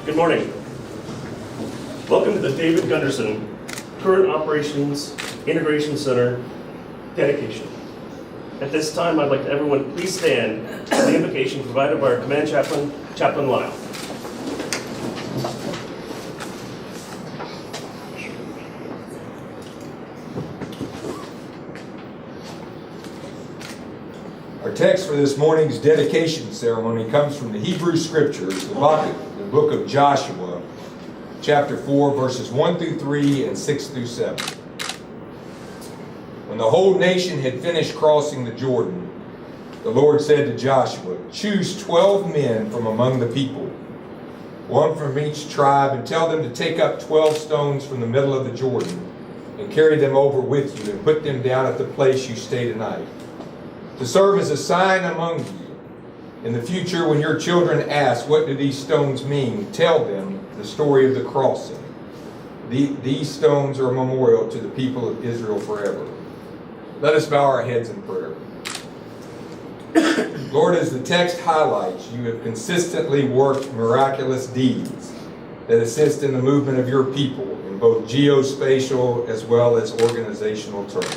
Good morning. Welcome to the David Gunderson Current Operations Integration Center dedication. At this time, I'd like everyone please stand for the invocation provided by our command chaplain, Chaplain Lyle. Our text for this morning's dedication ceremony comes from the Hebrew Scriptures, the book of Joshua, chapter 4, verses 1 through 3 and 6 through 7. When the whole nation had finished crossing the Jordan, the Lord said to Joshua, "Choose 12 men from among the people, one from each tribe, and tell them to take up 12 stones from the middle of the Jordan and carry them over with you and put them down at the place you stay tonight, to serve as a sign among you. In the future, when your children ask, 'What do these stones mean?' tell them the story of the crossing. These stones are a memorial to the people of Israel forever." Let us bow our heads in prayer. Lord, as the text highlights, you have consistently worked miraculous deeds that assist in the movement of your people in both geospatial as well as organizational terms.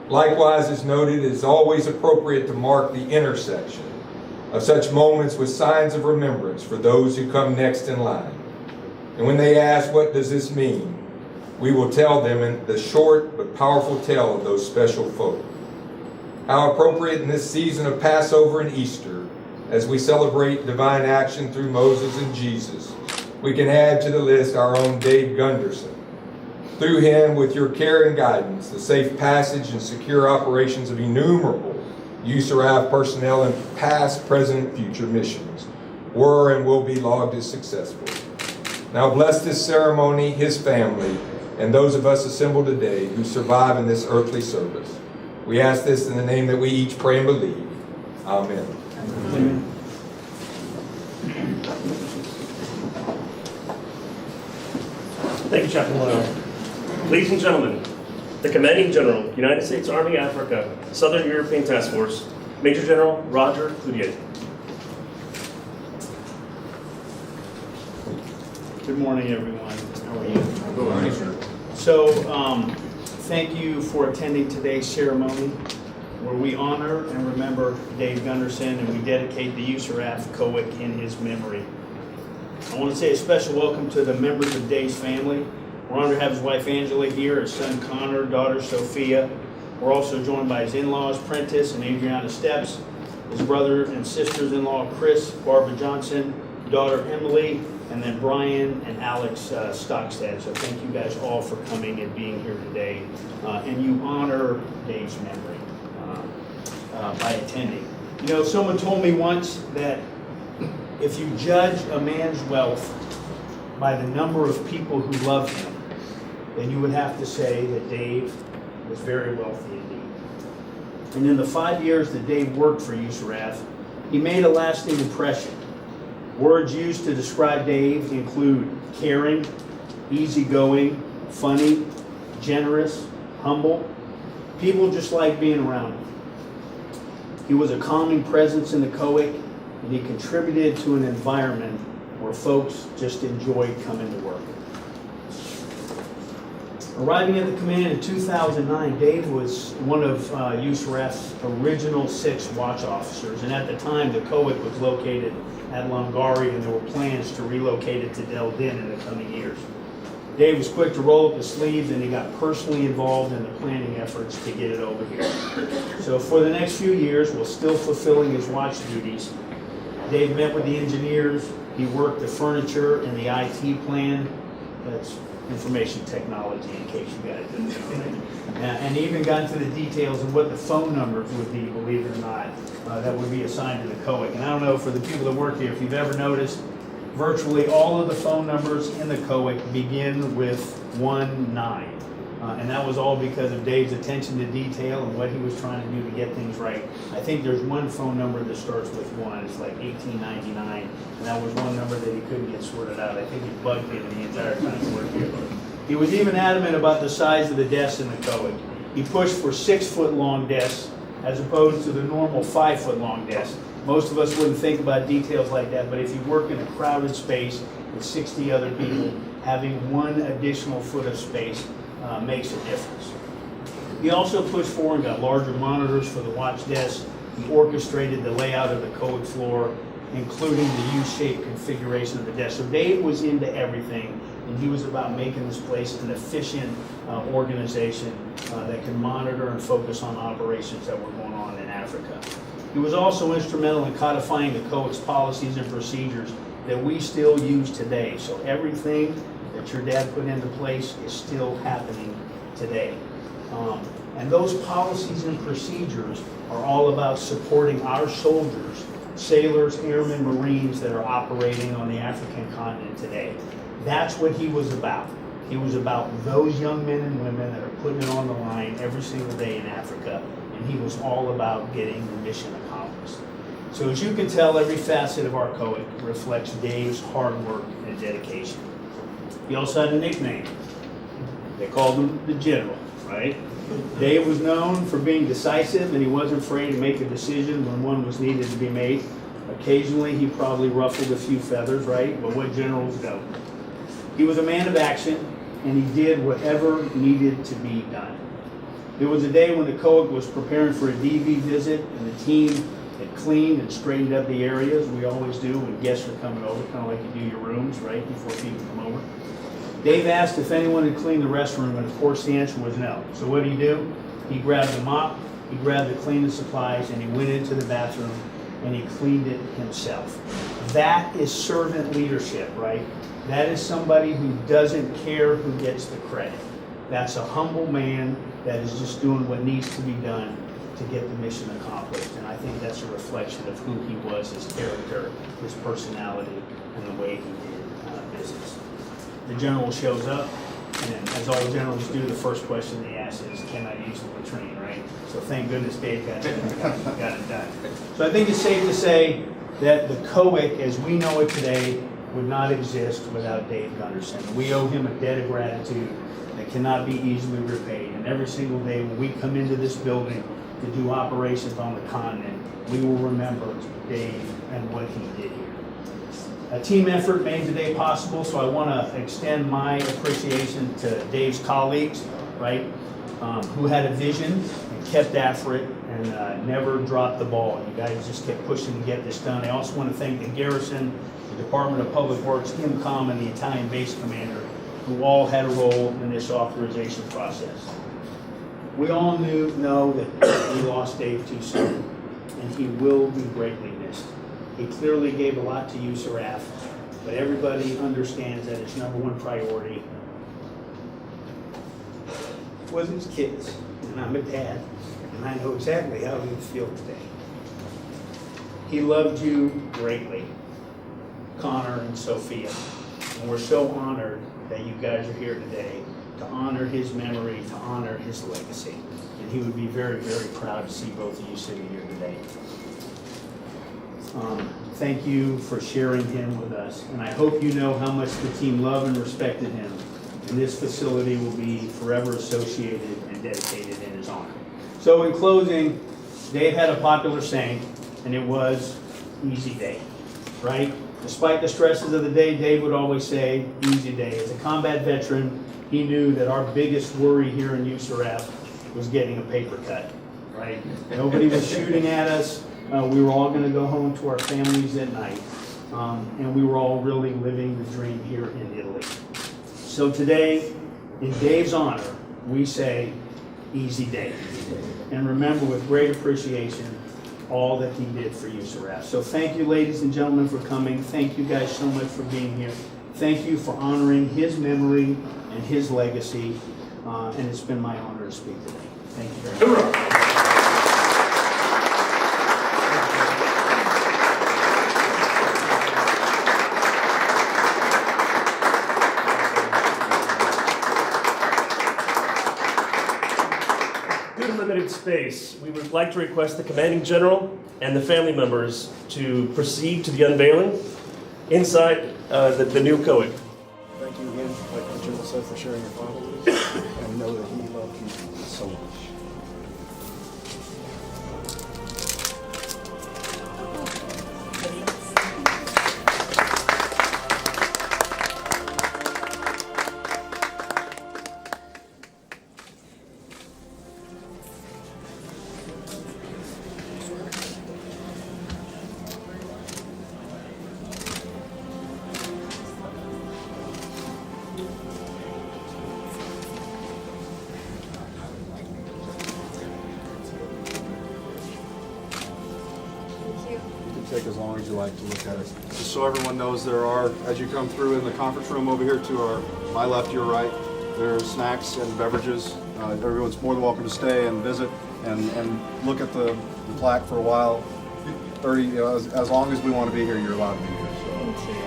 Likewise, as noted, it is always appropriate to mark the intersection of such moments with signs of remembrance for those who come next in line. And when they ask, "What does this mean?" we will tell them in the short but powerful tale of those special folk. How appropriate in this season of Passover and Easter, as we celebrate divine action through Moses and Jesus, we can add to the list our own Dave Gunderson. Through him, with your care and guidance, the safe passage and secure operations of innumerable USARAF personnel in past, present, and future missions were and will be logged as successful. Now bless this ceremony, his family, and those of us assembled today who survive in this earthly service. We ask this in the name that we each pray and believe. Amen. Amen. Thank you, Chaplain Lyle. Ladies and gentlemen, the Commanding General, United States Army Africa, Southern European Task Force, Major General Roger Cloutier. Good morning, everyone. How are you? Good morning, sir. So, thank you for attending today's ceremony where we honor and remember Dave Gunderson and we dedicate the USARAF COIC in his memory. I want to say a special welcome to the members of Dave's family. We're honored to have his wife Angela here, his son Connor, daughter Sophia. We're also joined by his in-laws Prentice and Adriana Steps, his brother and sisters-in-law Chris, Barbara Johnson, daughter Emily, and then Brian and Alex Stockstead. So thank you guys all for coming and being here today. And you honor Dave's memory by attending. You know, someone told me once that if you judge a man's wealth by the number of people who love him, then you would have to say that Dave was very wealthy indeed. And in the 5 years that Dave worked for USARAF, he made a lasting impression. Words used to describe Dave include caring, easygoing, funny, generous, humble. People just like being around him. He was a calming presence in the COIC, and he contributed to an environment where folks just enjoyed coming to work. Arriving at the command in 2009, Dave was one of USARAF's original 6 watch officers, and at the time the COIC was located at Lungari, and there were plans to relocate it to Del Din in the coming years. Dave was quick to roll up his sleeves, and he got personally involved in the planning efforts to get it over here. So for the next few years, while still fulfilling his watch duties, Dave met with the engineers, he worked the furniture and the IT plan. That's information technology, in case you guys didn't know. And he even got into the details of what the phone numbers would be, believe it or not, that would be assigned to the COIC. And I don't know, for the people that work here, if you've ever noticed, virtually all of the phone numbers in the COIC begin with 19. And that was all because of Dave's attention to detail and what he was trying to do to get things right. I think there's one phone number that starts with 1. It's like 1899. And that was one number that he couldn't get sorted out. I think it bugged him the entire time he worked here. He was even adamant about the size of the desks in the COIC. He pushed for 6-foot long desks as opposed to the normal 5-foot long desk. Most of us wouldn't think about details like that, but if you work in a crowded space with 60 other people, having one additional foot of space makes a difference. He also pushed forward and got larger monitors for the watch desk. He orchestrated the layout of the co-ed floor, including the U-shaped configuration of the desk. So Dave was into everything, and he was about making this place an efficient organization that can monitor and focus on operations that were going on in Africa. He was also instrumental in codifying the co-ed's policies and procedures that we still use today. So everything that your dad put into place is still happening today. And those policies and procedures are all about supporting our soldiers, sailors, airmen, Marines that are operating on the African continent today. That's what he was about. He was about those young men and women that are putting it on the line every single day in Africa, and he was all about getting the mission accomplished. So as you can tell, every facet of our co-ed reflects Dave's hard work and dedication. He also had a nickname. They called him the General, right? Dave was known for being decisive, and he wasn't afraid to make a decision when one was needed to be made. Occasionally, he probably ruffled a few feathers, right? But what generals don't. He was a man of action, and he did whatever needed to be done. There was a day when the co-ed was preparing for a DV visit, and the team had cleaned and straightened up the areas. We always do when guests are coming over, kind of like you do your rooms, right, before people come over. Dave asked if anyone had cleaned the restroom, and of course the answer was no. So what did he do? He grabbed the mop, he grabbed the cleaning supplies, and he went into the bathroom and he cleaned it himself. That is servant leadership, right? That is somebody who doesn't care who gets the credit. That's a humble man that is just doing what needs to be done to get the mission accomplished. And I think that's a reflection of who he was, his character, his personality, and the way he did business. The general shows up, and as all generals do, the first question they ask is, can I use the latrine, right? So thank goodness Dave got it done. So I think it's safe to say that the co-ed, as we know it today, would not exist without Dave Gunderson. We owe him a debt of gratitude that cannot be easily repaid. And every single day when we come into this building to do operations on the continent, we will remember Dave and what he did here. A team effort made today possible, so I want to extend my appreciation to Dave's colleagues, right, who had a vision and kept after it and never dropped the ball. You guys just kept pushing to get this done. I also want to thank the Garrison, the Department of Public Works, IMCOM, and the Italian base commander, who all had a role in this authorization process. We all know that we lost Dave too soon, and he will be greatly missed. He clearly gave a lot to USARAF, but everybody understands that his number one priority was his kids. And I'm a dad, and I know exactly how he would feel today. He loved you greatly, Connor and Sophia, and we're so honored that you guys are here today to honor his memory, to honor his legacy. And he would be very, very proud to see both of you sitting here today. Thank you for sharing him with us, and I hope you know how much the team loved and respected him, and this facility will be forever associated and dedicated in his honor. So in closing, Dave had a popular saying, and it was, easy day, right? Despite the stresses of the day, Dave would always say, easy day. As a combat veteran, he knew that our biggest worry here in USARAF was getting a paper cut, right? Nobody was shooting at us. We were all going to go home to our families at night, and we were all really living the dream here in Italy. So today, in Dave's honor, we say, easy day. And remember with great appreciation all that he did for USARAF. So thank you, ladies and gentlemen, for coming. Thank you guys so much for being here. Thank you for honoring his memory and his legacy, and it's been my honor to speak today. Thank you very much. Due to limited space, we would like to request the commanding general and the family members to proceed to the unveiling inside the new co-ed. Thank you again, like the general said, for sharing your father with us, and know that he loved you so much. as long as you like to look at it. Just so everyone knows, there are, as you come through in the conference room over here to my left, your right, there are snacks and beverages. Everyone's more than welcome to stay and visit and look at the plaque for a while. 30, as long as we want to be here, you're allowed to be here. So.